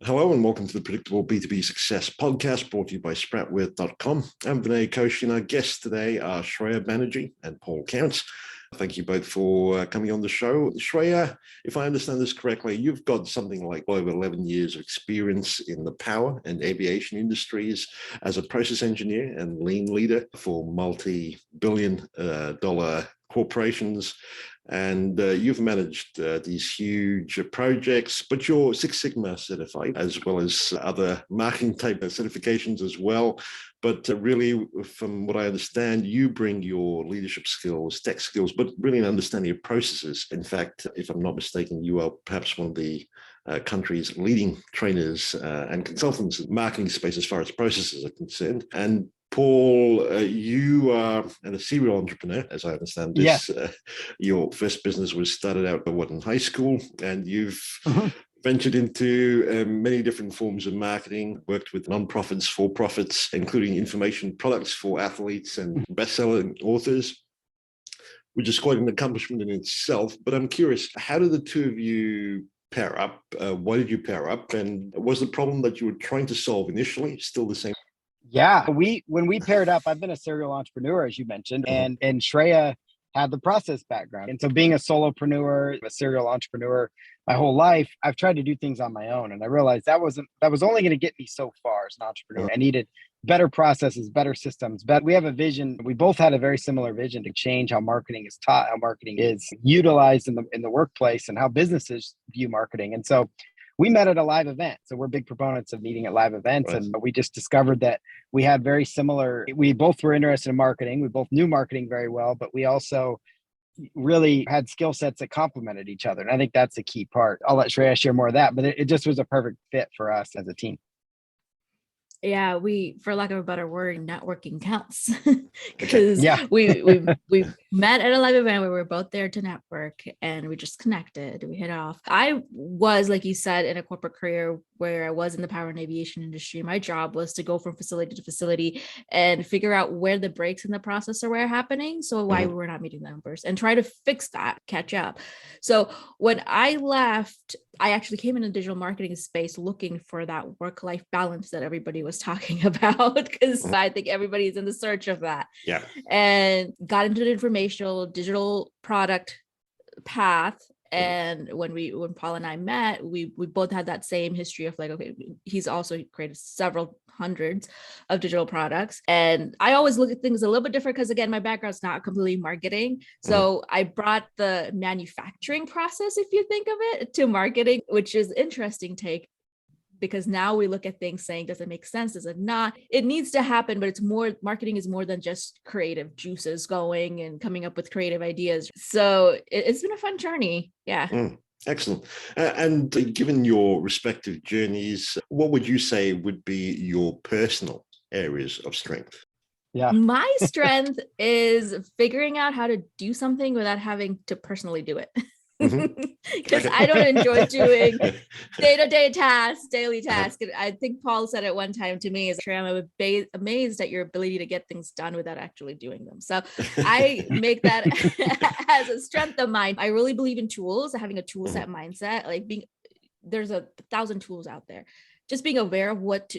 Hello and welcome to the Predictable B2B Success Podcast brought to you by Sproutwith.com. I'm Vinay Koshi and our guests today are Shreya Banerjee and Paul Counts. Thank you both for coming on the show. Shreya, if I understand this correctly, you've got something like over 11 years of experience in the power and aviation industries as a process engineer and lean leader for multi-billion dollar corporations. And you've managed these huge projects, but you're Six Sigma certified, as well as other marketing type certifications as well. But really, from what I understand, you bring your leadership skills, tech skills, but really an understanding of processes. In fact, if I'm not mistaken, you are perhaps one of the country's leading trainers and consultants in the marketing space as far as processes are concerned. And Paul, you are a serial entrepreneur, as I understand this. Yeah. Your first business was started out in high school, and you've ventured into many different forms of marketing, worked with nonprofits, for-profits, including information products for athletes and best-selling authors, which is quite an accomplishment in itself. But I'm curious, how did the two of you pair up? Why did you pair up? And was the problem that you were trying to solve initially still the same? Yeah. When we paired up, I've been a serial entrepreneur, as you mentioned, and Shreya had the process background. And so being a solopreneur, a serial entrepreneur, my whole life, I've tried to do things on my own. And I realized that was only going to get me so far as an entrepreneur. I needed better processes, better systems. But we have a vision. We both had a very similar vision to change how marketing is taught, how marketing is utilized in the workplace, and how businesses view marketing. And so we met at a live event. So we're big proponents of meeting at live events. Right. And we just discovered that we had we both were interested in marketing. We both knew marketing very well, but we also really had skill sets that complemented each other. And I think that's the key part. I'll let Shreya share more of that, but it just was a perfect fit for us as a team. Yeah, we, for lack of a better word, networking counts because we met at a live event where we were both there to network and we just connected. We hit off. I was, like you said, in a corporate career where I was in the power and aviation industry. My job was to go from facility to facility and figure out where the breaks in the process were happening. So why we were not meeting the numbers and try to fix that, catch up. So when I left, I actually came in a digital marketing space looking for that work-life balance that everybody was talking about, because I think everybody's in the search of that. Yeah. And got into the informational digital product path. And when Paul and I met, we both had that same history of like, okay, he's also created several hundreds of digital products. And I always look at things a little bit different because, again, my background's not completely marketing. So I brought the manufacturing process, if you think of it, to marketing, which is interesting take. Because now we look at things saying, does it make sense? Does it not? It needs to happen, but it's more, marketing is more than just creative juices going and coming up with creative ideas. So it's been a fun journey. Yeah. Excellent. And given your respective journeys, what would you say would be your personal areas of strength? Yeah. My strength is figuring out how to do something without having to personally do it. Because I don't enjoy doing day-to-day tasks, daily tasks. I think Paul said it one time to me, I'm amazed at your ability to get things done without actually doing them. So I make that as a strength of mine. I really believe in tools, having a tool set mindset, like there's 1,000 tools out there. Just being aware of what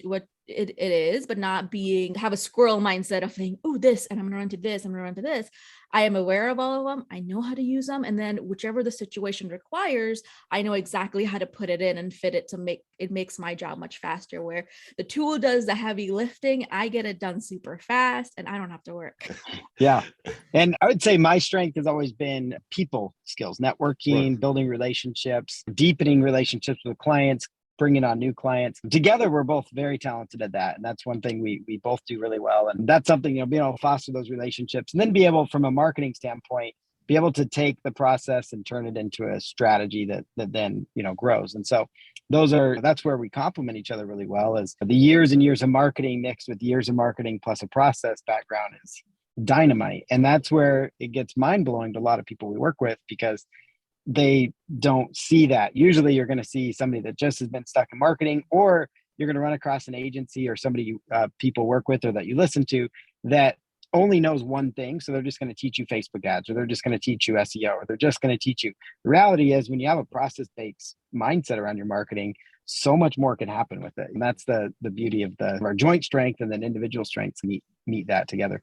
it is, but not have a squirrel mindset of saying, oh, this, and I'm going to run to this, I'm going to run to this. I am aware of all of them. I know how to use them. And then whichever the situation requires, I know exactly how to put it in and fit it it makes my job much faster, where the tool does the heavy lifting. I get it done super fast and I don't have to work. Yeah. And I would say my strength has always been people skills, networking, building relationships, deepening relationships with clients, bringing on new clients. Together, we're both very talented at that. And that's one thing we both do really well. And that's something, being able to foster those relationships and then be able, from a marketing standpoint, be able to take the process and turn it into a strategy that then, grows. And so that's where we complement each other really well, is the years and years of marketing mixed with years of marketing plus a process background is dynamite. And that's where it gets mind blowing to a lot of people we work with, because they don't see that. Usually you're going to see somebody that just has been stuck in marketing, or you're going to run across an agency or somebody people work with or that you listen to that only knows one thing. So they're just going to teach you Facebook ads, or they're just going to teach you SEO, or they're just going to teach you. The reality is, when you have a process-based mindset around your marketing, so much more can happen with it. And that's the beauty of our joint strength, and then individual strengths meet that together.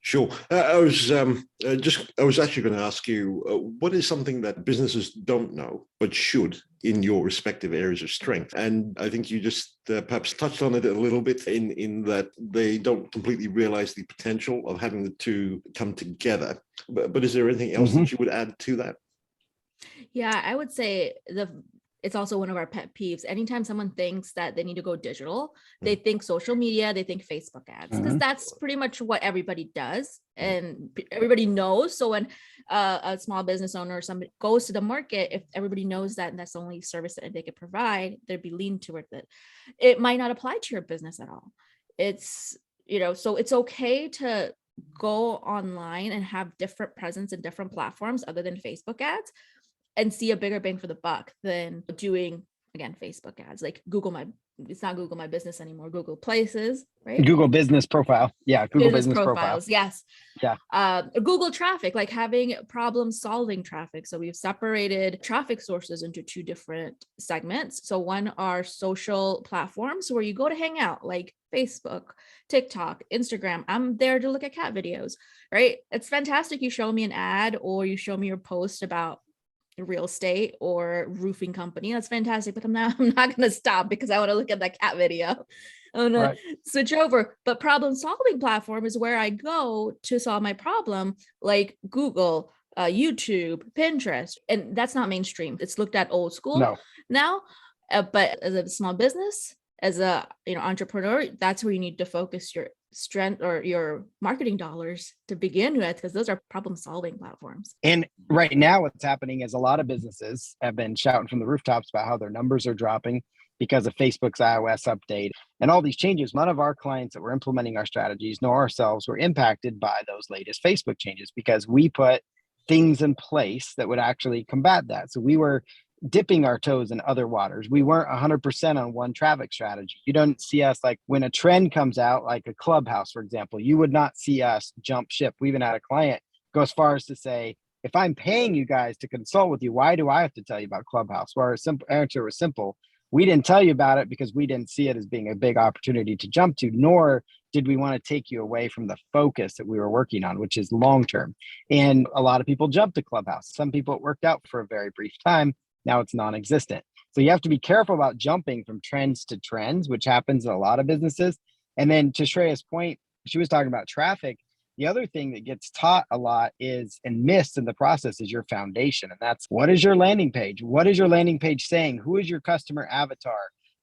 Sure. I was actually going to ask you, what is something that businesses don't know but should in your respective areas of strength? And I think you just perhaps touched on it a little bit in that they don't completely realize the potential of having the two come together. But is there anything else that you would add to that? Yeah, I would say it's also one of our pet peeves. Anytime someone thinks that they need to go digital, they think social media, they think Facebook ads, because that's pretty much what everybody does and everybody knows. So when a small business owner or somebody goes to the market, if everybody knows that and that's the only service that they could provide, they'd be leaned towards it. It might not apply to your business at all. It's, so it's okay to go online and have different presence in different platforms other than Facebook ads, and see a bigger bang for the buck than doing, again, Facebook ads. Like it's not Google My Business anymore, Google Places, right? Google Business Profile. Yeah, Google Business Profiles. Yes. Yeah. Google Traffic, like having problem-solving traffic. So we've separated traffic sources into two different segments. So one are social platforms where you go to hang out, like Facebook, TikTok, Instagram. I'm there to look at cat videos, right? It's fantastic. You show me an ad or you show me your post about real estate or roofing company. That's fantastic, but I'm not going to stop because I want to look at that cat video. I'm going to switch over. But problem solving platform is where I go to solve my problem, like Google, YouTube, Pinterest. And that's not mainstream. It's looked at old school now. But as a small business, as a entrepreneur, that's where you need to focus your strength or your marketing dollars to begin with, because those are problem solving platforms. And right now what's happening is a lot of businesses have been shouting from the rooftops about how their numbers are dropping because of Facebook's iOS update and all these changes. None of our clients that were implementing our strategies nor ourselves were impacted by those latest Facebook changes because we put things in place that would actually combat that. So we were dipping our toes in other waters. We weren't 100% on one traffic strategy. You don't see us like when a trend comes out, like a Clubhouse, for example, you would not see us jump ship. We even had a client go as far as to say, if I'm paying you guys to consult with you, why do I have to tell you about Clubhouse? Well, our simple answer was simple. We didn't tell you about it because we didn't see it as being a big opportunity to jump to, nor did we want to take you away from the focus that we were working on, which is long-term. And a lot of people jumped to Clubhouse. Some people, it worked out for a very brief time. Now it's non-existent. So you have to be careful about jumping from trends to trends, which happens in a lot of businesses. And then to Shreya's point, she was talking about traffic. The other thing that gets taught a lot is and missed in the process is your foundation. And that's, what is your landing page? What is your landing page saying? Who is your customer avatar?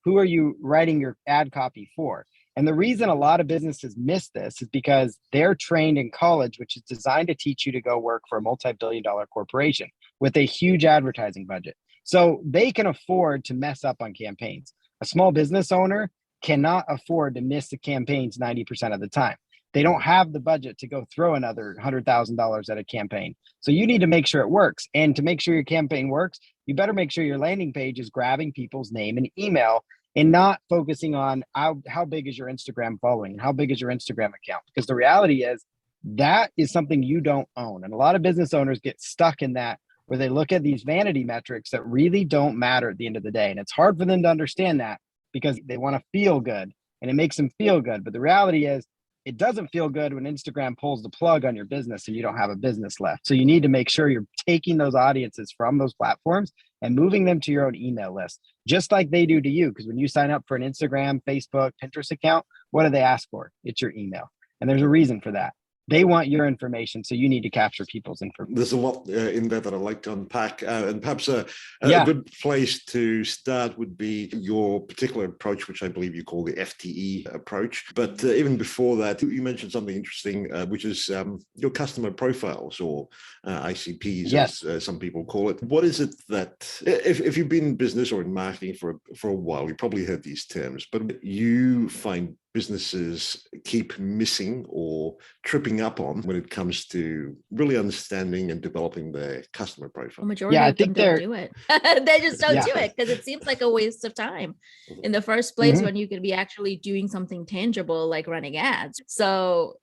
Who are you writing your ad copy for? And the reason a lot of businesses miss this is because they're trained in college, which is designed to teach you to go work for a multi-billion-dollar corporation with a huge advertising budget. So they can afford to mess up on campaigns. A small business owner cannot afford to miss the campaigns 90% of the time. They don't have the budget to go throw another $100,000 at a campaign. So you need to make sure it works. And to make sure your campaign works, you better make sure your landing page is grabbing people's name and email and not focusing on how big is your Instagram following and how big is your Instagram account. Because the reality is that is something you don't own. And a lot of business owners get stuck in that, where they look at these vanity metrics that really don't matter at the end of the day. And it's hard for them to understand that because they want to feel good and it makes them feel good. But the reality is it doesn't feel good when Instagram pulls the plug on your business and you don't have a business left. So you need to make sure you're taking those audiences from those platforms and moving them to your own email list, just like they do to you. Because when you sign up for an Instagram, Facebook, Pinterest account, what do they ask for? It's your email. And there's a reason for that. They want your information, so you need to capture people's information. There's a lot in there that I'd like to unpack, and perhaps a good place to start would be your particular approach, which I believe you call the FTE approach. But even before that, you mentioned something interesting, which is your customer profiles, or ICPs, as some people call it. What is it that, if you've been in business or in marketing for a while, you probably heard these terms, but you find businesses keep missing or tripping up on when it comes to really understanding and developing their customer profile? A majority of them don't do it. They just don't do it because it seems like a waste of time in the first place when you could be actually doing something tangible like running ads. So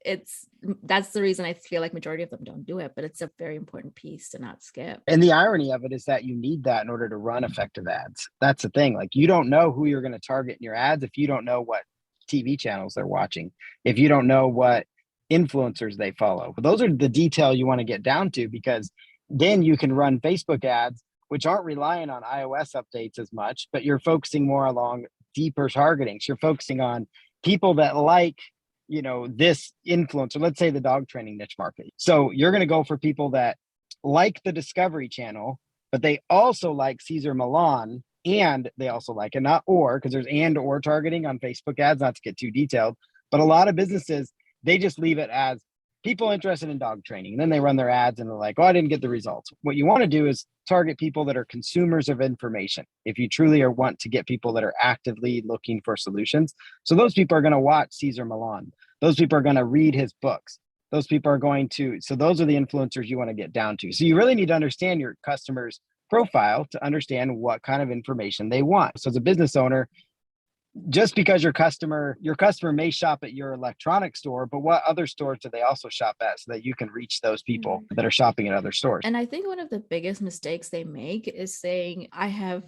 that's the reason I feel like majority of them don't do it, but it's a very important piece to not skip. And the irony of it is that you need that in order to run effective ads. That's the thing. Like, you don't know who you're going to target in your ads if you don't know what TV channels they're watching, if you don't know what influencers they follow. But those are the detail you want to get down to, because then you can run Facebook ads, which aren't relying on iOS updates as much, but you're focusing more along deeper targeting. So you're focusing on people that like, this influencer, let's say the dog training niche market. So you're going to go for people that like the Discovery Channel, but they also like Caesar Milan, and they also like it, not or, because there's and or targeting on Facebook ads, not to get too detailed. But a lot of businesses, they just leave it as people interested in dog training. And then they run their ads and they're like, oh, I didn't get the results. What you want to do is target people that are consumers of information. If you truly want to get people that are actively looking for solutions. So those people are going to watch Caesar Milan. Those people are going to read his books. Those people are going to, so those are the influencers you want to get down to. So you really need to understand your customers' profile to understand what kind of information they want. So as a business owner, just because your customer may shop at your electronics store, but what other stores do they also shop at, so that you can reach those people that are shopping at other stores? And I think one of the biggest mistakes they make is saying, I have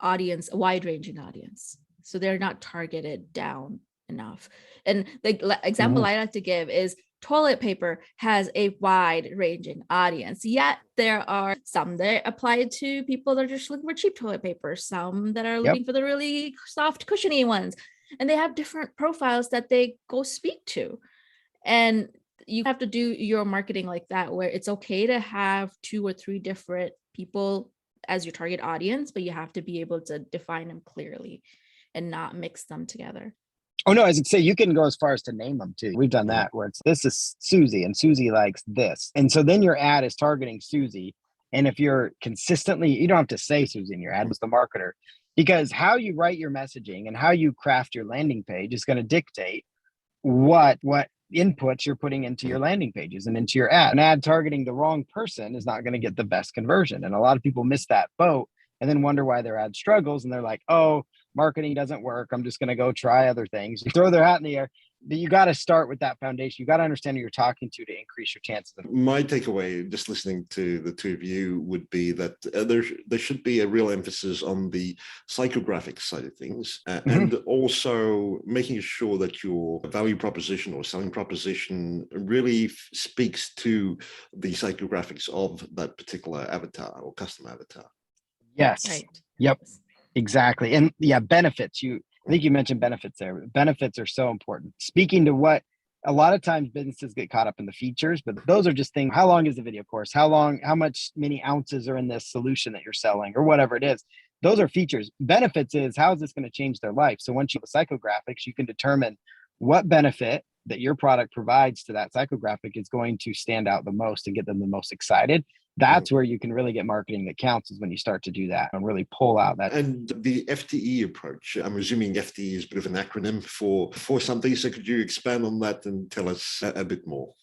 a wide-ranging audience. So they're not targeted down enough. And the example I like to give is toilet paper has a wide-ranging audience, yet there are some that apply to people that are just looking for cheap toilet paper, some that are looking for the really soft, cushiony ones, and they have different profiles that they go speak to. And you have to do your marketing like that, where it's okay to have 2 or 3 different people as your target audience, but you have to be able to define them clearly and not mix them together. Oh, no, as I say, you can go as far as to name them too. We've done that, where this is Susie and Susie likes this. And so then your ad is targeting Susie. And if you're consistently, you don't have to say Susie in your ad, as the marketer, because how you write your messaging and how you craft your landing page is going to dictate what inputs you're putting into your landing pages and into your ad. An ad targeting the wrong person is not going to get the best conversion. And a lot of people miss that boat and then wonder why their ad struggles. And they're like, oh, marketing doesn't work, I'm just going to go try other things. You throw their hat in the air. But you got to start with that foundation. You got to understand who you're talking to increase your chances. My takeaway, just listening to the two of you, would be that there should be a real emphasis on the psychographic side of things, and also making sure that your value proposition or selling proposition really speaks to the psychographics of that particular avatar or customer avatar. Yes. Right. Yep. Exactly. And benefits. I think you mentioned benefits there. Benefits are so important. Speaking to what a lot of times businesses get caught up in the features, but those are just things. How long is the video course? How many ounces are in this solution that you're selling, or whatever it is? Those are features. Benefits is, how is this going to change their life? So once you have the psychographics, you can determine what benefit that your product provides to that psychographic is going to stand out the most and get them the most excited. That's where you can really get marketing that counts, is when you start to do that and really pull out that. And the FTE approach, I'm assuming FTE is a bit of an acronym for something. So could you expand on that and tell us a bit more?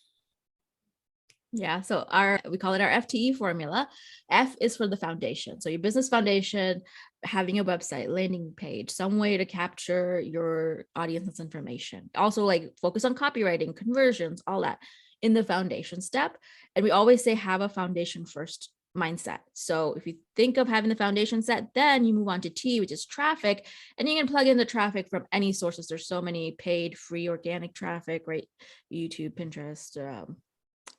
Yeah, so we call it our FTE formula. F is for the foundation. So your business foundation, having a website, landing page, some way to capture your audience's information. Also, like, focus on copywriting, conversions, all that in the foundation step. And we always say, have a foundation first mindset. So if you think of having the foundation set, then you move on to T, which is traffic, and you can plug in the traffic from any sources. There's so many paid, free, organic traffic, right? YouTube, Pinterest,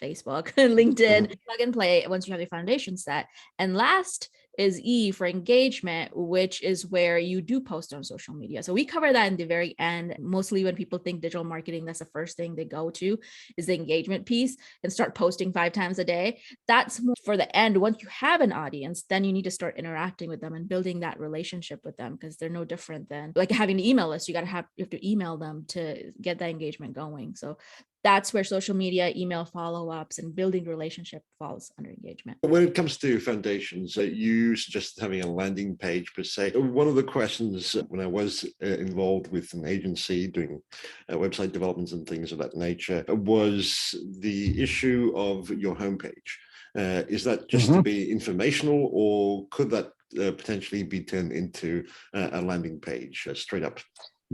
Facebook, LinkedIn, plug and play once you have your foundation set. And last is E for engagement, which is where you do post on social media. So we cover that in the very end. Mostly when people think digital marketing, that's the first thing they go to, is the engagement piece, and start posting 5 times a day. That's more for the end. Once you have an audience, then you need to start interacting with them and building that relationship with them, because they're no different than like having an email list. You have to email them to get that engagement going. So that's where social media, email follow-ups, and building relationship falls under engagement. When it comes to foundations, you suggested having a landing page per se. One of the questions when I was involved with an agency doing website developments and things of that nature was the issue of your homepage. Is that just to be informational, or could that potentially be turned into a landing page straight up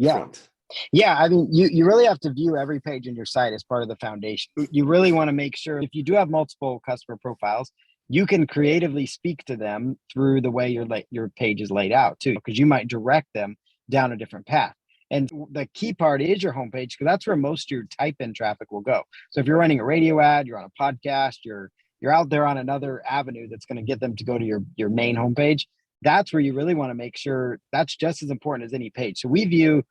front? Yeah, I mean, you really have to view every page in your site as part of the foundation. You really want to make sure if you do have multiple customer profiles, you can creatively speak to them through the way your page is laid out too, because you might direct them down a different path. And the key part is your homepage, because that's where most of your type in traffic will go. So if you're running a radio ad, you're on a podcast, you're out there on another avenue that's going to get them to go to your main homepage, that's where you really want to make sure that's just as important as any page. So we view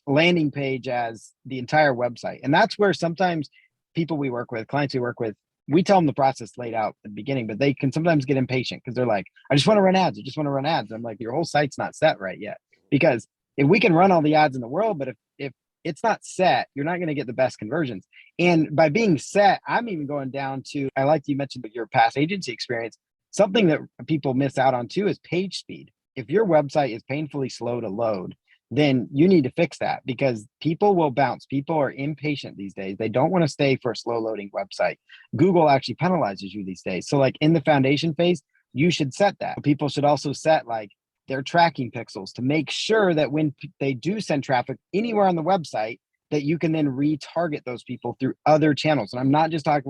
landing page as the entire website. And that's where sometimes people we work with, clients we work with, we tell them the process laid out at the beginning, but they can sometimes get impatient because they're like, I just want to run ads. I just want to run ads. I'm like, your whole site's not set right yet. Because if we can run all the ads in the world, but if it's not set, you're not going to get the best conversions. And by being set, I'm even going down to, I like you mentioned your past agency experience. Something that people miss out on too is page speed. If your website is painfully slow to load, then you need to fix that, because people will bounce. People are impatient these days. They don't want to stay for a slow loading website. Google actually penalizes you these days. So like in the foundation phase, you should set that. People should also set like their tracking pixels to make sure that when they do send traffic anywhere on the website, that you can then retarget those people through other channels. And we're not just talking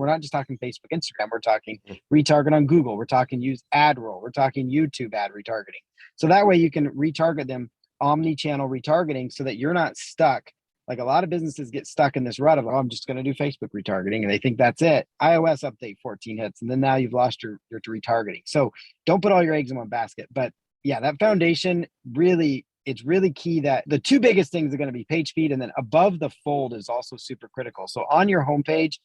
Facebook, Instagram. We're talking retarget on Google. We're talking use ad roll. We're talking YouTube ad retargeting. So that way you can retarget them omni-channel retargeting, so that you're not stuck. Like a lot of businesses get stuck in this rut of, I'm just going to do Facebook retargeting, and they think that's it. iOS update 14 hits, and then now you've lost your retargeting. So don't put all your eggs in one basket. But yeah, that foundation really, it's really key. That the two biggest things are going to be page speed, and then above the fold is also super critical. So on your homepage,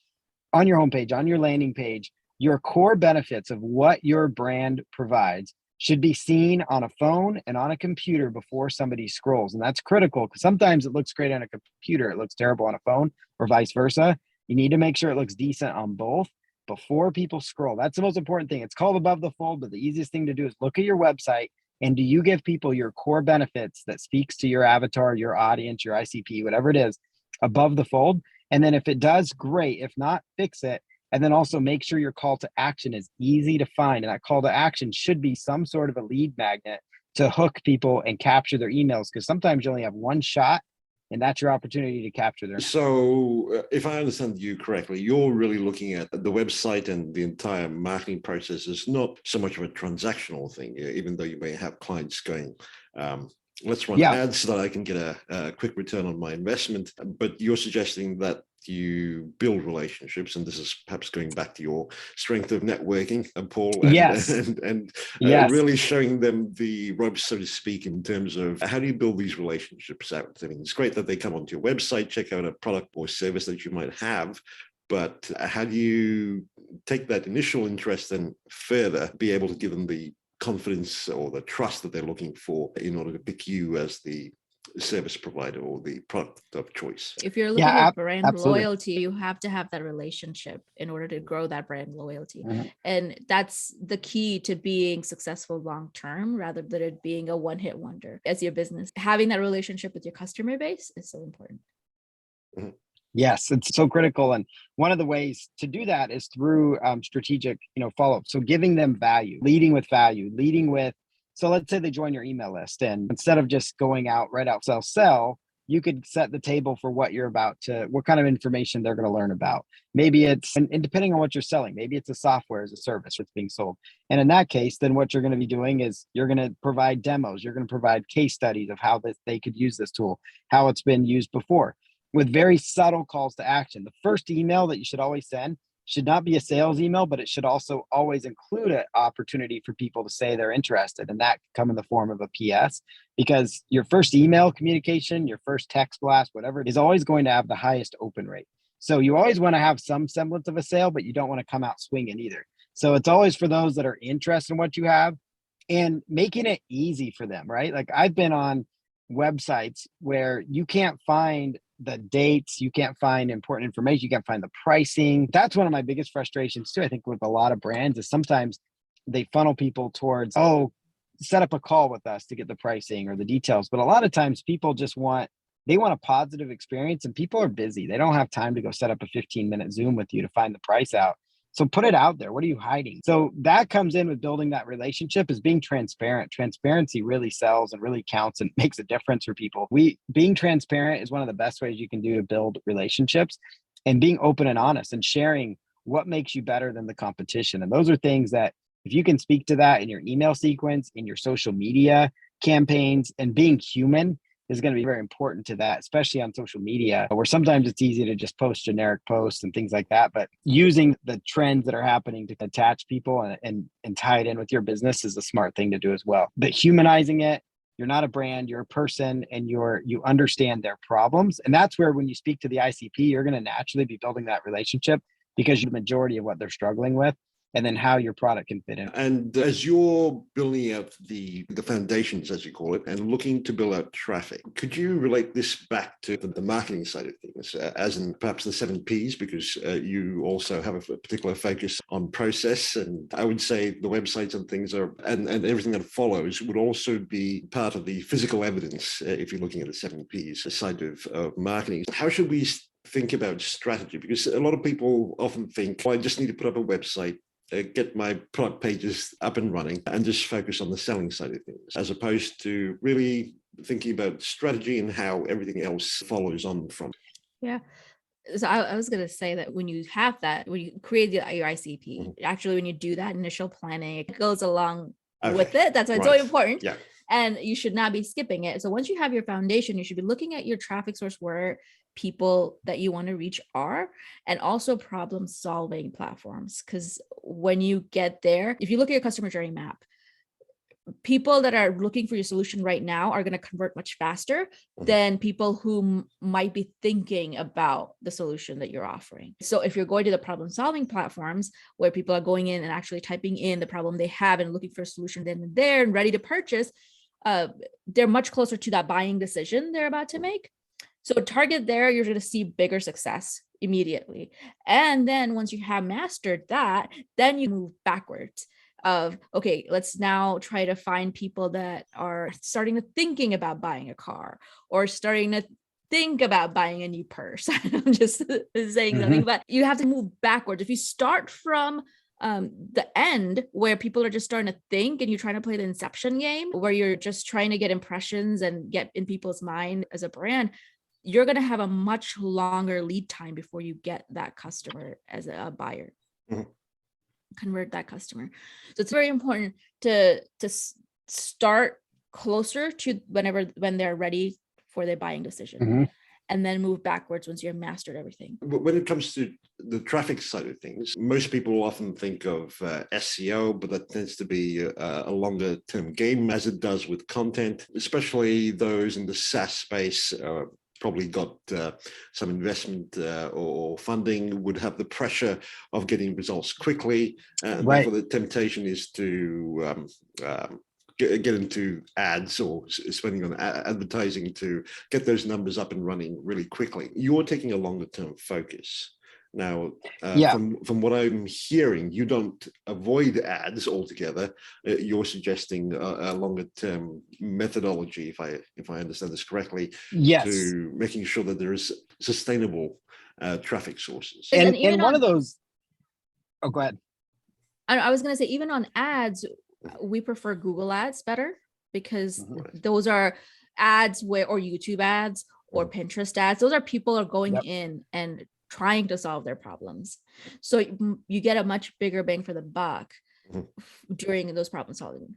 on your landing page, your core benefits of what your brand provides should be seen on a phone and on a computer before somebody scrolls. And that's critical, because sometimes it looks great on a computer, it looks terrible on a phone, or vice versa. You need to make sure it looks decent on both before people scroll. That's the most important thing. It's called above the fold, but the easiest thing to do is look at your website, and do you give people your core benefits that speaks to your avatar, your audience, your ICP, whatever it is, above the fold? And then if it does, great. If not, fix it. And then also make sure your call to action is easy to find. And that call to action should be some sort of a lead magnet to hook people and capture their emails, because sometimes you only have one shot, and that's your opportunity to capture their. So if I understand you correctly, you're really looking at the website and the entire marketing process is not so much of a transactional thing, even though you may have clients going, let's run ads so that I can get a quick return on my investment. But you're suggesting that you build relationships, and this is perhaps going back to your strength of networking, Paul, and really showing them the ropes, so to speak, in terms of how do you build these relationships out. I mean, it's great that they come onto your website, check out a product or service that you might have, but how do you take that initial interest and further be able to give them the confidence or the trust that they're looking for in order to pick you as the service provider or the product of choice? If you're looking at brand loyalty, you have to have that relationship in order to grow that brand loyalty. And that's the key to being successful long-term, rather than it being a one-hit wonder as your business. Having that relationship with your customer base is so important. Yes, it's so critical. And one of the ways to do that is through strategic, follow-up. So giving them value, leading with, so let's say they join your email list, and instead of just going out, right out, sell, you could set the table for what kind of information they're going to learn about. Maybe it's, and depending on what you're selling, maybe it's a software as a service that's being sold. And in that case, then what you're going to be doing is you're going to provide demos. You're going to provide case studies of how they could use this tool, how it's been used before, with very subtle calls to action. The first email that you should always send should not be a sales email, but it should also always include an opportunity for people to say they're interested. And that can come in the form of a PS, because your first email communication, your first text blast, whatever, is always going to have the highest open rate. So you always want to have some semblance of a sale, but you don't want to come out swinging either. So it's always for those that are interested in what you have and making it easy for them, right? Like I've been on websites where you can't find the dates, you can't find important information, you can't find the pricing. That's one of my biggest frustrations too, I think, with a lot of brands, is sometimes they funnel people towards, oh, set up a call with us to get the pricing or the details. But a lot of times people just want a positive experience, and people are busy. They don't have time to go set up a 15-minute Zoom with you to find the price out. So put it out there. What are you hiding? So that comes in with building that relationship, is being transparent. Transparency really sells and really counts and makes a difference for people. Being transparent is one of the best ways you can do to build relationships, and being open and honest and sharing what makes you better than the competition. And those are things that, if you can speak to that in your email sequence, in your social media campaigns, and being human is going to be very important to that, especially on social media, where sometimes it's easy to just post generic posts and things like that. But using the trends that are happening to attach people and tie it in with your business is a smart thing to do as well. But humanizing it, you're not a brand, you're a person, and you understand their problems. And that's where, when you speak to the ICP, you're going to naturally be building that relationship, because you're the majority of what they're struggling with, and then how your product can fit in. And as you're building out the foundations, as you call it, and looking to build out traffic, could you relate this back to the marketing side of things, as in perhaps the 7Ps, because you also have a particular focus on process? And I would say the websites and things and everything that follows would also be part of the physical evidence, if you're looking at the 7Ps side of marketing. How should we think about strategy? Because a lot of people often think, well, I just need to put up a website, get my product pages up and running, and just focus on the selling side of things, as opposed to really thinking about strategy and how everything else follows on from. Yeah. So I was going to say that when you have that, when you create your ICP, actually, when you do that initial planning, it goes along with it. That's why it's so important. Yeah. And you should not be skipping it. So once you have your foundation, you should be looking at your traffic source, where people that you want to reach are, and also problem solving platforms. Because when you get there, if you look at your customer journey map, people that are looking for your solution right now are going to convert much faster than people who might be thinking about the solution that you're offering. So if you're going to the problem solving platforms, where people are going in and actually typing in the problem they have and looking for a solution then and there and ready to purchase, they're much closer to that buying decision they're about to make. So target there, you're going to see bigger success immediately. And then once you have mastered that, then you move backwards of, okay, let's now try to find people that are starting to thinking about buying a car, or starting to think about buying a new purse. I'm just saying something, but you have to move backwards. If you start from the end, where people are just starting to think, and you're trying to play the inception game, where you're just trying to get impressions and get in people's mind as a brand, you're going to have a much longer lead time before you get that customer as a buyer, convert that customer. So it's very important to start closer to when they're ready for their buying decision, and then move backwards once you've mastered everything. When it comes to the traffic side of things, most people often think of SEO, but that tends to be a longer term game, as it does with content, especially those in the SaaS space. Probably got some investment or funding, would have the pressure of getting results quickly. And therefore the temptation is to get into ads or spending on advertising to get those numbers up and running really quickly. You're taking a longer term focus. Now, from what I'm hearing, you don't avoid ads altogether. You're suggesting a longer-term methodology, if I understand this correctly, to making sure that there is sustainable traffic sources. And one of those. Oh, go ahead. I was going to say, even on ads, we prefer Google ads better, because those are ads or YouTube ads or Pinterest ads. Those are people are going in and trying to solve their problems. So you get a much bigger bang for the buck during those problem solving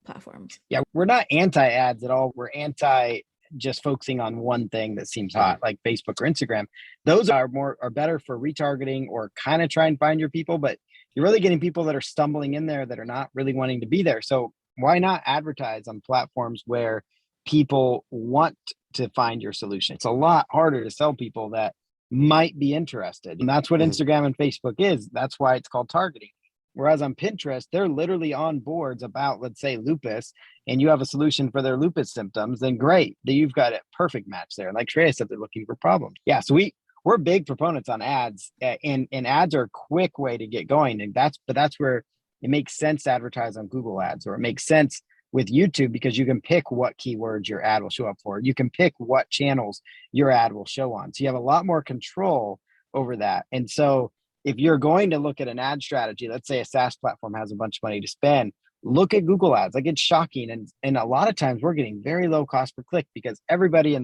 platforms. Yeah, we're not anti-ads at all. We're anti just focusing on one thing that seems hot, like Facebook or Instagram. Those are better for retargeting or kind of try and find your people, but you're really getting people that are stumbling in there that are not really wanting to be there. So why not advertise on platforms where people want to find your solution? It's a lot harder to sell people that might be interested. And that's what Instagram and Facebook is. That's why it's called targeting. Whereas on Pinterest, they're literally on boards about, let's say, lupus, and you have a solution for their lupus symptoms, then great. Then you've got a perfect match there. Like Shreya said, they're looking for problems. Yeah. So we're big proponents on ads, and ads are a quick way to get going. And that's where it makes sense to advertise on Google Ads, or it makes sense with YouTube, because you can pick what keywords your ad will show up for. You can pick what channels your ad will show on. So you have a lot more control over that. And so if you're going to look at an ad strategy, let's say a SaaS platform has a bunch of money to spend, look at Google Ads. Like, it's shocking. And a lot of times we're getting very low cost per click because everybody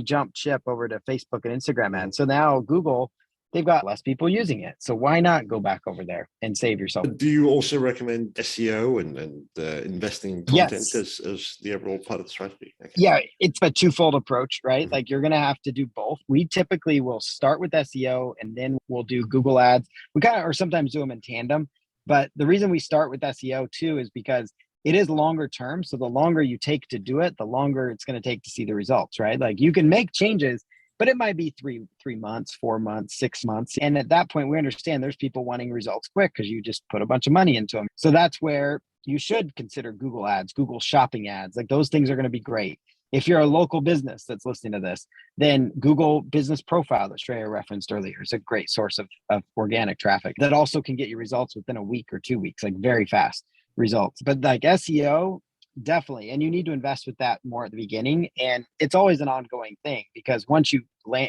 jumped ship over to Facebook and Instagram ads. So now Google, they've got less people using it. So why not go back over there and save yourself? Do you also recommend SEO and investing in content Yes. as the overall part of the strategy? Okay. Yeah, it's a twofold approach, right? Like, you're going to have to do both. We typically will start with SEO and then we'll do Google Ads. We kind of, or sometimes do them in tandem. But the reason we start with SEO too is because it is longer term. So the longer you take to do it, the longer it's going to take to see the results, right? Like, you can make changes, but it might be three months, 4 months, 6 months. And at that point, we understand there's people wanting results quick because you just put a bunch of money into them. So that's where you should consider Google Ads, Google Shopping ads. Like, those things are going to be great. If you're a local business that's listening to this, then Google Business Profile that Shreya referenced earlier is a great source of organic traffic that also can get you results within a week or 2 weeks, like very fast results. But like SEO, definitely. And you need to invest with that more at the beginning. And it's always an ongoing thing, because once you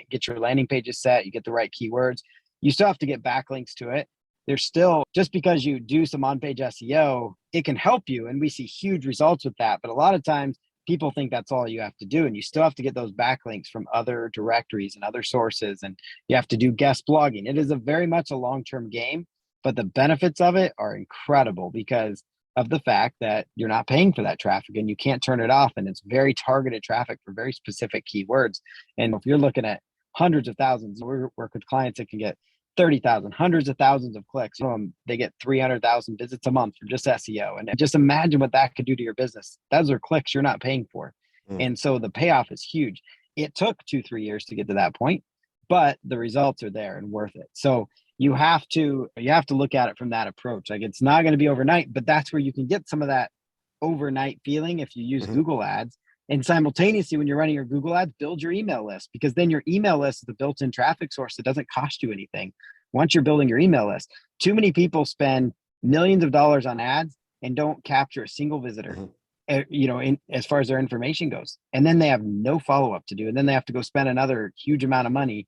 get your landing pages set, you get the right keywords, you still have to get backlinks to it. There's still, just because you do some on-page SEO, it can help you. And we see huge results with that. But a lot of times people think that's all you have to do. And you still have to get those backlinks from other directories and other sources. And you have to do guest blogging. It is a very much a long-term game, but the benefits of it are incredible because of the fact that you're not paying for that traffic and you can't turn it off. And it's very targeted traffic for very specific keywords. And if you're looking at hundreds of thousands, we work with clients that can get 30,000, hundreds of thousands of clicks. They get 300,000 visits a month from just SEO. And just imagine what that could do to your business. Those are clicks you're not paying for. And so the payoff is huge. It took 2-3 years to get to that point, but the results are there and worth it. So you have to look at it from that approach. Like, it's not going to be overnight, but that's where you can get some of that overnight feeling if you use Google Ads. And simultaneously, when you're running your Google Ads, build your email list, because then your email list is the built-in traffic source that doesn't cost you anything. Once you're building your email list, too many people spend millions of dollars on ads and don't capture a single visitor, as far as their information goes. And then they have no follow-up to do. And then they have to go spend another huge amount of money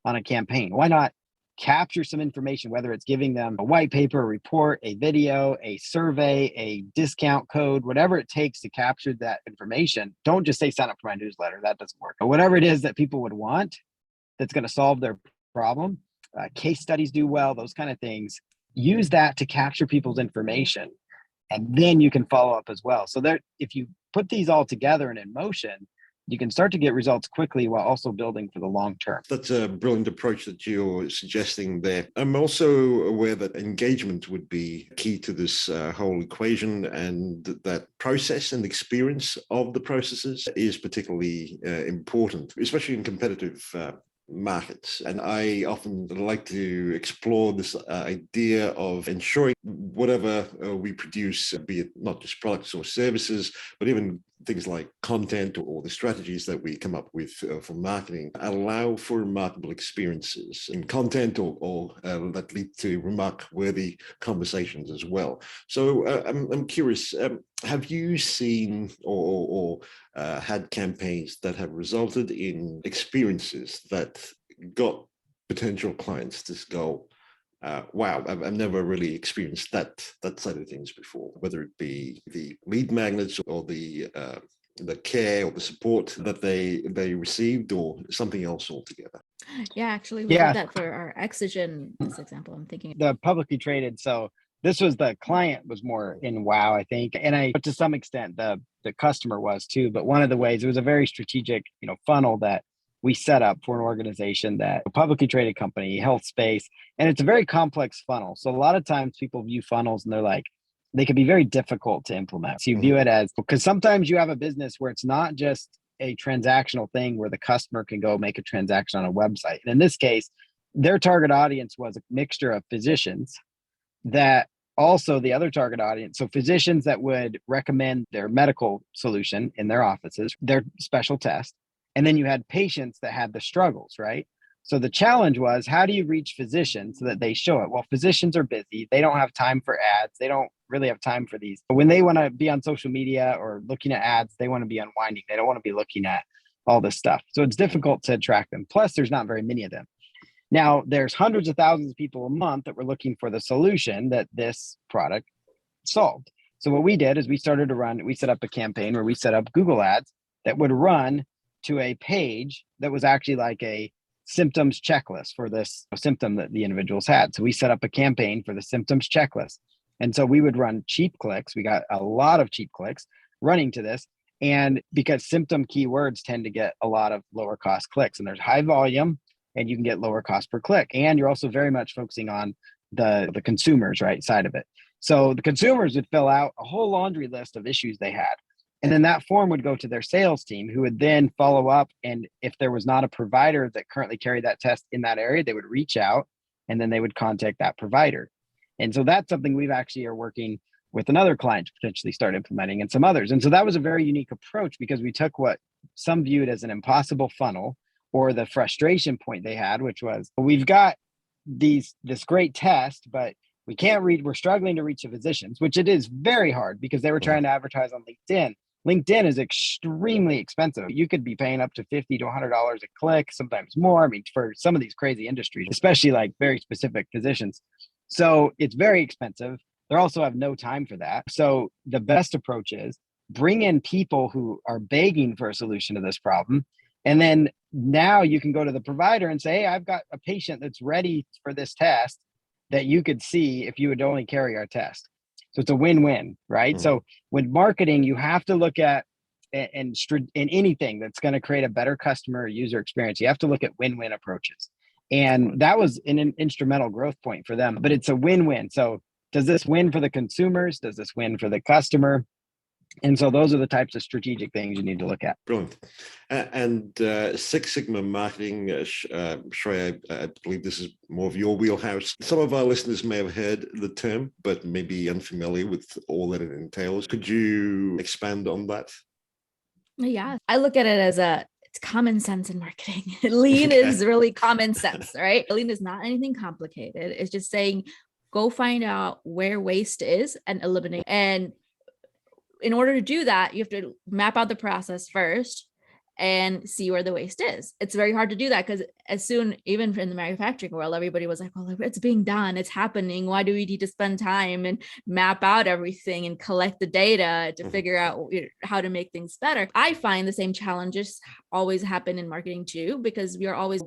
on a campaign. Why not capture some information, whether it's giving them a white paper, a report, a video, a survey, a discount code, whatever it takes to capture that information. Don't just say sign up for my newsletter. That doesn't work. But whatever it is that people would want that's going to solve their problem, case studies do well, those kind of things. Use that to capture people's information, and then you can follow up as well. So if you put these all together and in motion, you can start to get results quickly while also building for the long term. That's a brilliant approach that you're suggesting there. I'm also aware that engagement would be key to this whole equation, and that process and experience of the processes is particularly important, especially in competitive markets. And I often like to explore this idea of ensuring whatever we produce, be it not just products or services, but even things like content or the strategies that we come up with for marketing, allow for remarkable experiences in content or that lead to remark-worthy conversations as well. So I'm curious, have you seen or had campaigns that have resulted in experiences that got potential clients to go, wow, I've never really experienced that side of things before, whether it be the lead magnets or the care or the support that they received, or something else altogether? Yeah, actually, we did that for our Exogen, this example I'm thinking. The publicly traded. So this was, the client was more in wow, I think. And to some extent, the customer was too. But one of the ways, it was a very strategic, funnel that we set up for an organization, that a publicly traded company, health space, and it's a very complex funnel. So a lot of times people view funnels and they're like, they can be very difficult to implement. So you view it as, because sometimes you have a business where it's not just a transactional thing where the customer can go make a transaction on a website. And in this case, their target audience was a mixture of physicians that also the other target audience, so physicians that would recommend their medical solution in their offices, their special test. And then you had patients that had the struggles, right? So the challenge was, how do you reach physicians so that they show it? Well, physicians are busy. They don't have time for ads. They don't really have time for these. But when they want to be on social media or looking at ads, they want to be unwinding. They don't want to be looking at all this stuff. So it's difficult to attract them. Plus, there's not very many of them. Now, there's hundreds of thousands of people a month that were looking for the solution that this product solved. So what we did is we set up a campaign where we set up Google ads that would run to a page that was actually like a symptoms checklist for this symptom that the individuals had. So we set up a campaign for the symptoms checklist. And so we would run cheap clicks. We got a lot of cheap clicks running to this. And because symptom keywords tend to get a lot of lower cost clicks, and there's high volume and you can get lower cost per click. And you're also very much focusing on the consumers, right, side of it. So the consumers would fill out a whole laundry list of issues they had. And then that form would go to their sales team, who would then follow up. And if there was not a provider that currently carried that test in that area, they would reach out and then they would contact that provider. And so that's something we've actually are working with another client to potentially start implementing, and some others. And so that was a very unique approach, because we took what some viewed as an impossible funnel, or the frustration point they had, which was, we've got this great test, but we're struggling to reach the physicians, which it is very hard, because they were trying to advertise on LinkedIn. LinkedIn is extremely expensive. You could be paying up to $50 to $100 a click, sometimes more. I mean, for some of these crazy industries, especially like very specific physicians. So it's very expensive. They also have no time for that. So the best approach is bring in people who are begging for a solution to this problem. And then now you can go to the provider and say, hey, I've got a patient that's ready for this test that you could see if you would only carry our test. So it's a win-win, right? Mm-hmm. So with marketing, you have to look at, in anything that's going to create a better customer user experience, you have to look at win-win approaches. And that was an instrumental growth point for them, but it's a win-win. So does this win for the consumers? Does this win for the customer? And so those are the types of strategic things you need to look at. Brilliant. And Six Sigma marketing, Shreya, I believe this is more of your wheelhouse. Some of our listeners may have heard the term, but may be unfamiliar with all that it entails. Could you expand on that? Yeah, I look at it as it's common sense in marketing. Lean is really common sense, right? Lean is not anything complicated. It's just saying, go find out where waste is and eliminate. And in order to do that, you have to map out the process first and see where the waste is. It's very hard to do that, because as soon, even in the manufacturing world, everybody was like, well, it's being done, it's happening. Why do we need to spend time and map out everything and collect the data to figure out how to make things better? I find the same challenges always happen in marketing too, because we are always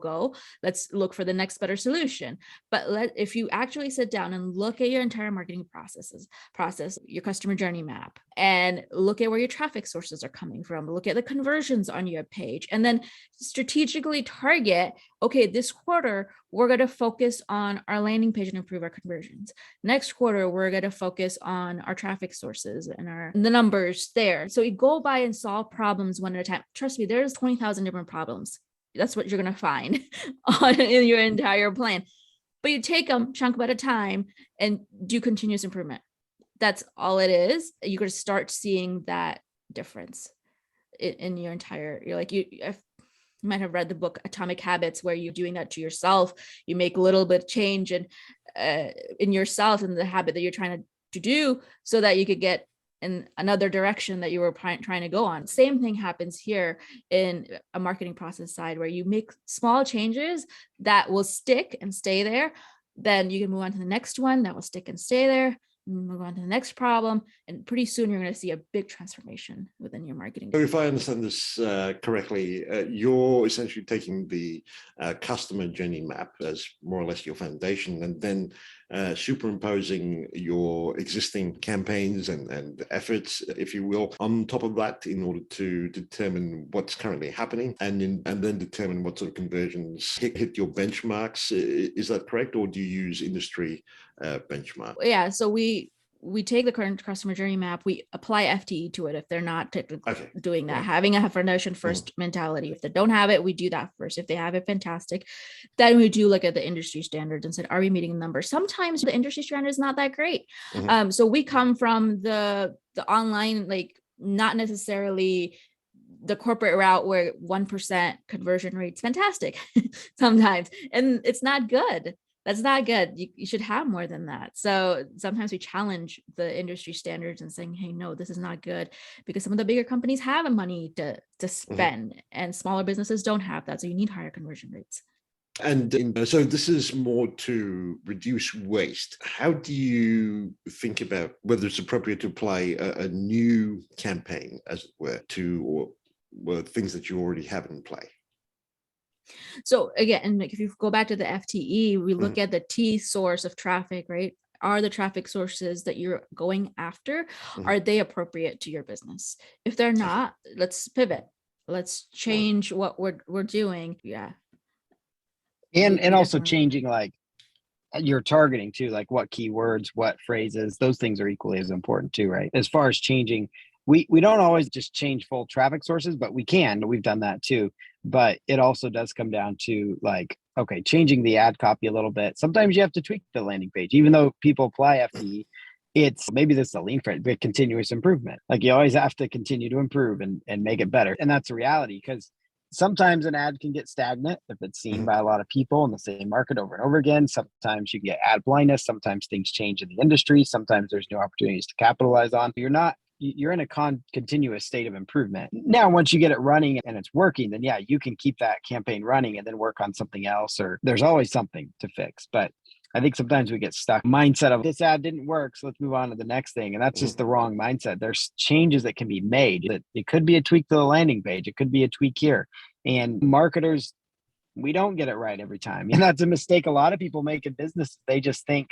let's look for the next better solution. But if you actually sit down and look at your entire marketing process, your customer journey map, and look at where your traffic sources are coming from, look at the conversions on your page, and then strategically target, okay, this quarter, we're going to focus on our landing page and improve our conversions. Next quarter, we're going to focus on our traffic sources and the numbers there. So you go by and solve problems one at a time. Trust me, there's 20,000 different problems. That's what you're going to find in your entire plan. But you take them chunk at a time and do continuous improvement. That's all it is. You're going to start seeing that difference in your entire, you might have read the book Atomic Habits, where you're doing that to yourself. You make a little bit of change in yourself and the habit that you're trying to do, so that you could get in another direction that you were trying to go on. Same thing happens here in a marketing process side, where you make small changes that will stick and stay there. Then you can move on to the next one that will stick and stay there. Move on to the next problem, and pretty soon you're going to see a big transformation within your marketing. So if I understand this correctly, you're essentially taking the customer journey map as more or less your foundation, and then superimposing your existing campaigns and efforts, if you will, on top of that, in order to determine what's currently happening, and then determine what sort of conversions hit your benchmarks. Is that correct, or do you use industry benchmark? Yeah, so we we take the current customer journey map, we apply FTE to it if they're not doing that, having a foundation first mentality. If they don't have it, we do that first. If they have it, fantastic. Then we do look at the industry standards and said, are we meeting the numbers? Sometimes the industry standard is not that great. So we come from the online, like not necessarily the corporate route where 1% conversion rate's fantastic sometimes, and it's not good. That's not good. You should have more than that. So sometimes we challenge the industry standards and saying, hey, no, this is not good, because some of the bigger companies have money to spend and smaller businesses don't have that. So you need higher conversion rates. And so this is more to reduce waste. How do you think about whether it's appropriate to apply a new campaign, as it were, to or things that you already have in play? So again, if you go back to the FTE, we look at the T source of traffic, right? Are the traffic sources that you're going after, are they appropriate to your business? If they're not, let's pivot. Let's change what we're doing. Yeah. And also changing like your targeting too, like what keywords, what phrases, those things are equally as important too, right? As far as changing, we don't always just change full traffic sources, but we can. We've done that too. But it also does come down to like, okay, changing the ad copy a little bit. Sometimes you have to tweak the landing page, even though people apply FTE. It's maybe this is a lean for it, but continuous improvement. Like you always have to continue to improve and make it better. And that's a reality, because sometimes an ad can get stagnant if it's seen by a lot of people in the same market over and over again. Sometimes you can get ad blindness. Sometimes things change in the industry. Sometimes there's new opportunities to capitalize on. You're in a continuous state of improvement. Now, once you get it running and it's working, then yeah, you can keep that campaign running and then work on something else, or there's always something to fix. But I think sometimes we get stuck mindset of this ad didn't work, so let's move on to the next thing. And that's just the wrong mindset. There's changes that can be made. It could be a tweak to the landing page. It could be a tweak here. And marketers, we don't get it right every time. And that's a mistake a lot of people make in business. They just think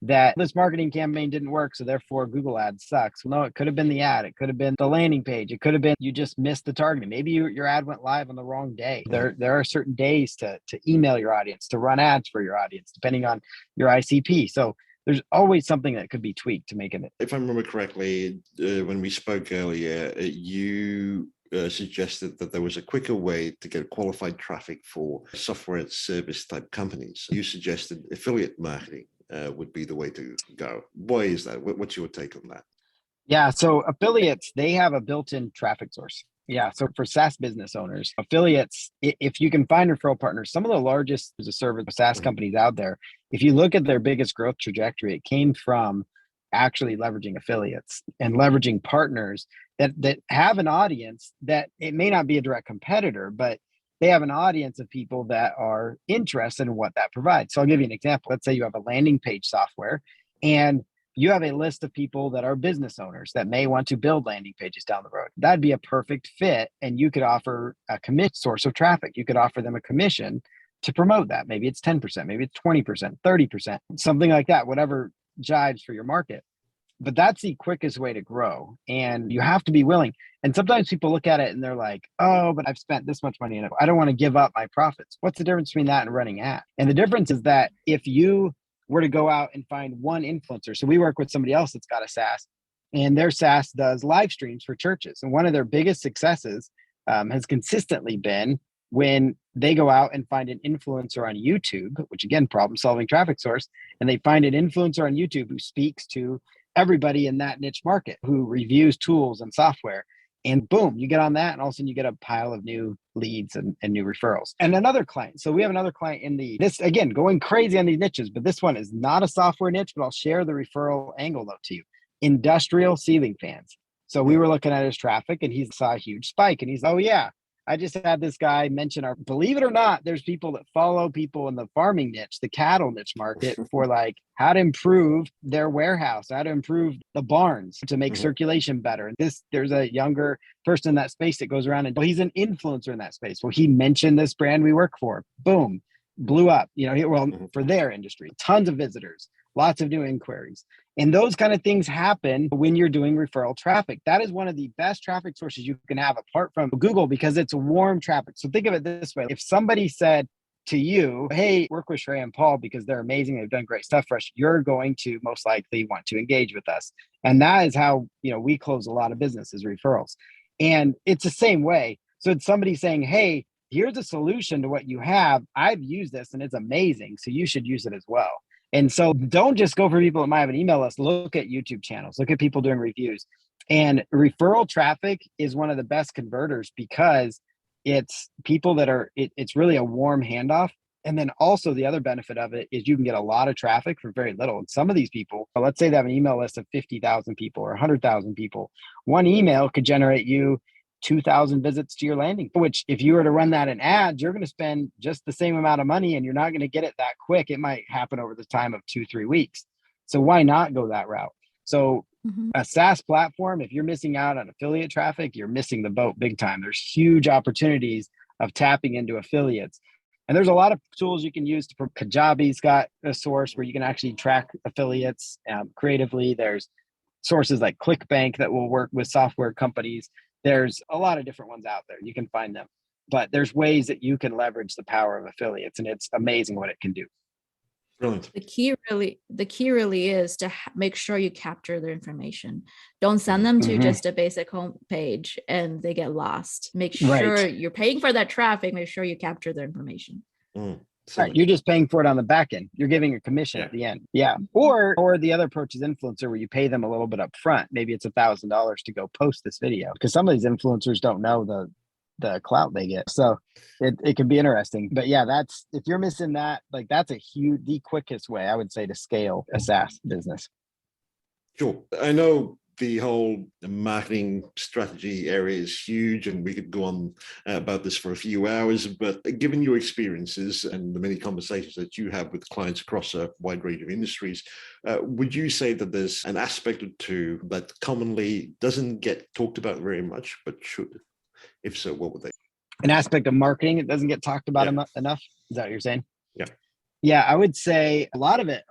that this marketing campaign didn't work, so therefore Google Ads sucks. Well, no, it could have been the ad. It could have been the landing page. It could have been you just missed the targeting. Maybe your ad went live on the wrong day. There are certain days to email your audience, to run ads for your audience, depending on your ICP. So there's always something that could be tweaked to make it. If I remember correctly, when we spoke earlier, you suggested that there was a quicker way to get qualified traffic for software service type companies. You suggested affiliate marketing would be the way to go. Why is that? What's your take on that? Yeah, so affiliates, they have a built-in traffic source. Yeah, so for SaaS business owners, affiliates, if you can find referral partners, some of the largest service SaaS companies out there, if you look at their biggest growth trajectory, it came from actually leveraging affiliates and leveraging partners that have an audience that it may not be a direct competitor, but they have an audience of people that are interested in what that provides. So I'll give you an example. Let's say you have a landing page software and you have a list of people that are business owners that may want to build landing pages down the road. That'd be a perfect fit. And you could offer a commit source of traffic. You could offer them a commission to promote that. Maybe it's 10%, maybe it's 20%, 30%, something like that, whatever jives for your market. But that's the quickest way to grow. And you have to be willing. And sometimes people look at it and they're like, oh, but I've spent this much money and I don't want to give up my profits. What's the difference between that and running ads? And the difference is that if you were to go out and find one influencer, so we work with somebody else that's got a SaaS, and their SaaS does live streams for churches. And one of their biggest successes has consistently been when they go out and find an influencer on YouTube, which again, problem solving traffic source, and they find an influencer on YouTube who speaks to everybody in that niche market, who reviews tools and software. And boom, you get on that, and all of a sudden you get a pile of new leads and new referrals. And another client. So we have another client in this, again, going crazy on these niches, but this one is not a software niche, but I'll share the referral angle though to you. Industrial ceiling fans. So we were looking at his traffic and he saw a huge spike and he's, oh yeah, I just had this guy mention believe it or not, there's people that follow people in the farming niche, the cattle niche market for like how to improve their warehouse, how to improve the barns to make circulation better. And there's a younger person in that space that goes around and he's an influencer in that space. Well, he mentioned this brand we work for, boom, blew up, for their industry, tons of visitors, lots of new inquiries. And those kind of things happen when you're doing referral traffic. That is one of the best traffic sources you can have apart from Google because it's warm traffic. So think of it this way. If somebody said, to you, hey, work with Shreya and Paul because they're amazing. They've done great stuff for us. You're going to most likely want to engage with us. And that is how, we close a lot of businesses, referrals. And it's the same way. So it's somebody saying, hey, here's a solution to what you have. I've used this and it's amazing. So you should use it as well. And so don't just go for people that might have an email list. Look at YouTube channels, look at people doing reviews. And referral traffic is one of the best converters because it's people that are, it's really a warm handoff. And then also the other benefit of it is you can get a lot of traffic for very little. And some of these people, let's say they have an email list of 50,000 people or 100,000 people. One email could generate you 2,000 visits to your landing, which if you were to run that in ads, you're going to spend just the same amount of money and you're not going to get it that quick. It might happen over the time of 2-3 weeks. So why not go that route? So a SaaS platform, if you're missing out on affiliate traffic, you're missing the boat big time. There's huge opportunities of tapping into affiliates. And there's a lot of tools you can use. Kajabi's got a source where you can actually track affiliates creatively. There's sources like ClickBank that will work with software companies. There's a lot of different ones out there. You can find them. But there's ways that you can leverage the power of affiliates, and it's amazing what it can do. Brilliant. The key really is to make sure you capture their information. Don't send them to just a basic home page and they get lost. Make sure you're paying for that traffic. Make sure you capture their information. Right. You're just paying for it on the back end. You're giving a commission at the end. Yeah. Or the other approach is influencer where you pay them a little bit up front. Maybe it's $1,000 to go post this video because some of these influencers don't know the clout they get. So it can be interesting. But yeah, that's, if you're missing that, like that's the quickest way I would say to scale a SaaS business. Sure. I know the whole marketing strategy area is huge and we could go on about this for a few hours, but given your experiences and the many conversations that you have with clients across a wide range of industries, would you say that there's an aspect or two that commonly doesn't get talked about very much, but should? If so, what would they? An aspect of marketing that doesn't get talked about enough? Is that what you're saying? Yeah. Yeah, I would say a lot of it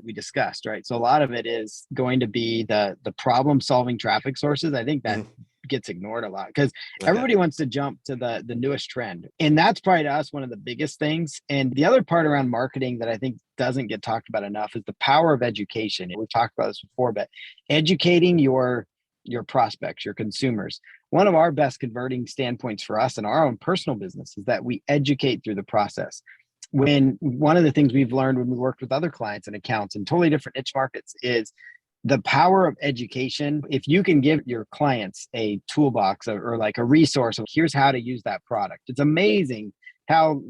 we discussed, right? So a lot of it is going to be the problem solving traffic sources. I think that gets ignored a lot because everybody wants to jump to the newest trend. And that's probably to us one of the biggest things. And the other part around marketing that I think doesn't get talked about enough is the power of education. We've talked about this before, but educating your prospects, your consumers. One of our best converting standpoints for us in our own personal business is that we educate through the process. When one of the things we've learned when we worked with other clients and accounts in totally different niche markets is the power of education. If you can give your clients a toolbox or like a resource of here's how to use that product, it's amazing how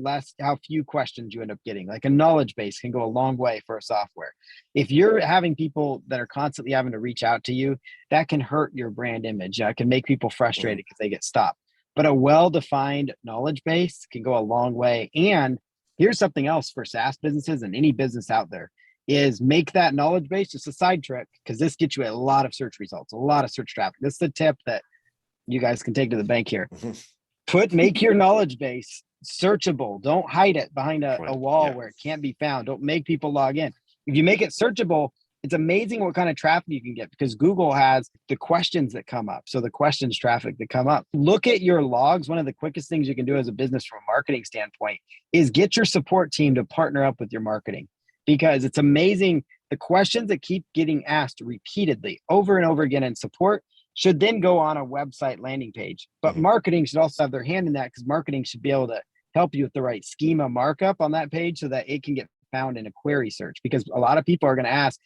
few questions you end up getting. Like a knowledge base can go a long way for a software. If you're having people that are constantly having to reach out to you, that can hurt your brand image. That can make people frustrated because they get stopped. But a well-defined knowledge base can go a long way. And here's something else for SaaS businesses and any business out there is make that knowledge base just a side trick because this gets you a lot of search results, a lot of search traffic. This is the tip that you guys can take to the bank here. Make your knowledge base searchable. Don't hide it behind a wall where it can't be found. Don't make people log in. If you make it searchable, it's amazing what kind of traffic you can get because Google has the questions that come up. So the questions traffic that come up. Look at your logs. One of the quickest things you can do as a business from a marketing standpoint is get your support team to partner up with your marketing because it's amazing. The questions that keep getting asked repeatedly over and over again in support should then go on a website landing page. But marketing should also have their hand in that because marketing should be able to help you with the right schema markup on that page so that it can get found in a query search. Because a lot of people are going to ask,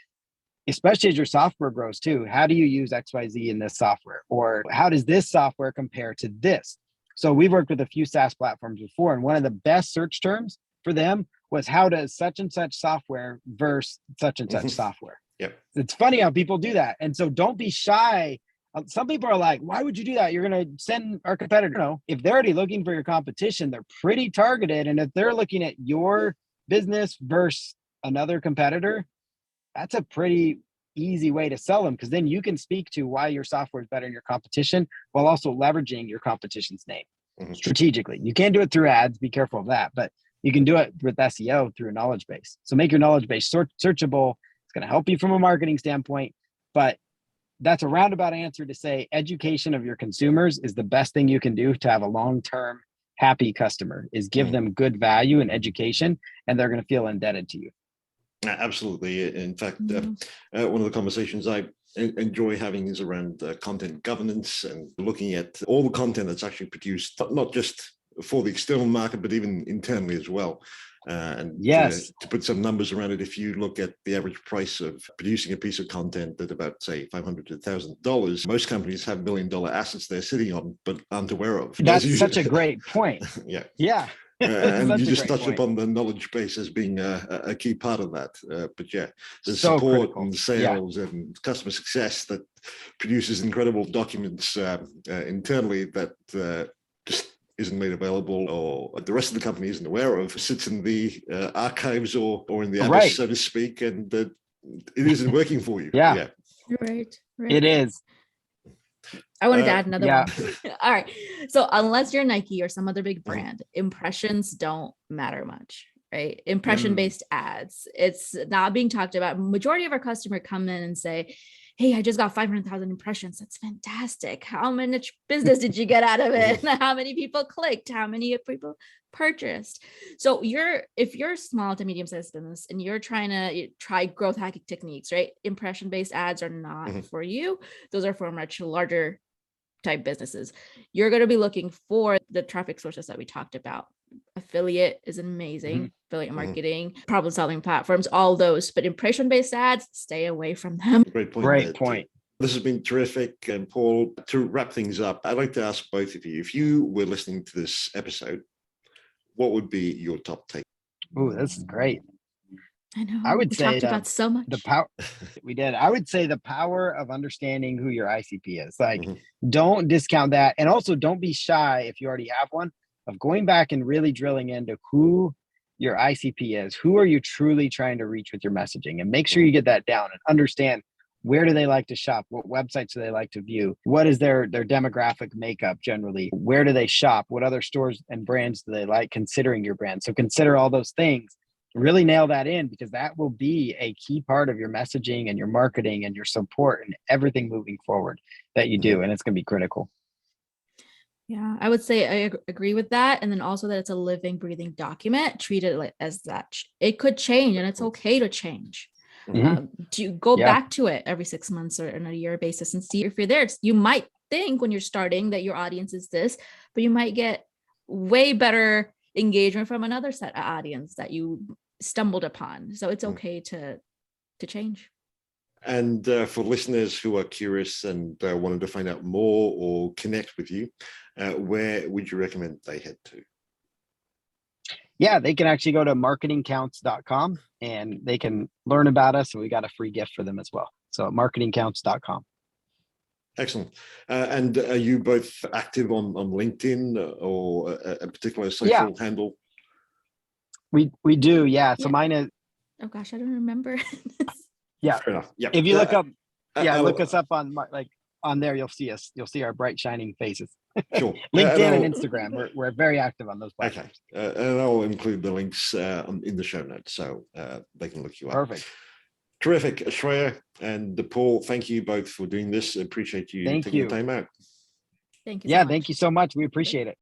especially as your software grows too, how do you use XYZ in this software? Or how does this software compare to this? So we've worked with a few SaaS platforms before, and one of the best search terms for them was how does such and such software versus such and such software. Yep. It's funny how people do that. And so don't be shy. Some people are like, why would you do that? You're going to send our competitor. No, if they're already looking for your competition, they're pretty targeted. And if they're looking at your business versus another competitor, that's a pretty easy way to sell them because then you can speak to why your software is better than your competition while also leveraging your competition's name strategically. You can't do it through ads. Be careful of that. But you can do it with SEO through a knowledge base. So make your knowledge base searchable. It's going to help you from a marketing standpoint. But that's a roundabout answer to say education of your consumers is the best thing you can do to have a long-term happy customer is give them good value and education, and they're going to feel indebted to you. Absolutely. In fact, one of the conversations I enjoy having is around content governance and looking at all the content that's actually produced, not just for the external market, but even internally as well. To put some numbers around it, if you look at the average price of producing a piece of content at about, say, $500 to $1,000, most companies have $1 million assets they're sitting on, but aren't aware of. That's such a great point. Yeah. And you just touched upon the knowledge base as being a key part of that. But yeah, the support and sales and customer success that produces incredible documents internally that just isn't made available, or the rest of the company isn't aware of, sits in the archives or in the abyss, so to speak, and it isn't working for you. Yeah. Right. It is. I wanted to add another one. All right. So unless you're Nike or some other big brand, impressions don't matter much, right? Impression-based ads. It's not being talked about. Majority of our customers come in and say, hey, I just got 500,000 impressions. That's fantastic. How much business did you get out of it? How many people clicked? How many people purchased? So if you're small to medium-sized business and you're trying to try growth hacking techniques, right? Impression-based ads are not for you. Those are for much larger type businesses. You're going to be looking for the traffic sources that we talked about. Affiliate is amazing. Affiliate marketing, problem solving platforms, all those, but impression-based ads, stay away from them. Great point. Great point. This has been terrific. And Paul, to wrap things up, I'd like to ask both of you, if you were listening to this episode, what would be your top take? Oh, this is great. I know. I would say talked about so much. The power we did. I would say the power of understanding who your ICP is. Like, don't discount that, and also don't be shy if you already have one of going back and really drilling into who your ICP is. Who are you truly trying to reach with your messaging, and make sure you get that down and understand where do they like to shop, what websites do they like to view, what is their demographic makeup generally, where do they shop, what other stores and brands do they like considering your brand. So consider all those things. Really nail that in, because that will be a key part of your messaging and your marketing and your support and everything moving forward that you do. And it's going to be critical. Yeah, I would say I agree with that. And then also that it's a living, breathing document. Treat it as that. It could change, and it's okay to change. To go back to it every 6 months or on a year basis and see if you're there. You might think when you're starting that your audience is this, but you might get way better engagement from another set of audience that you stumbled upon. So it's okay to change. And for listeners who are curious and wanted to find out more or connect with you, where would you recommend they head to? Yeah, they can actually go to marketingcounts.com and they can learn about us. And we got a free gift for them as well. So marketingcounts.com. Excellent. And are you both active on LinkedIn or a particular social handle? We do, yeah. So mine is. Oh gosh, I don't remember. Yeah. Fair enough. Yep. If you look up, look us up on on there. You'll see us. You'll see our bright shining faces. Sure. LinkedIn and Instagram. We're very active on those platforms. Okay. And I'll include the links in the show notes so they can look you up. Perfect. Terrific. Shreya and Paul, thank you both for doing this. Appreciate you taking the time out. Thank you. Yeah, thank you so much. We appreciate it.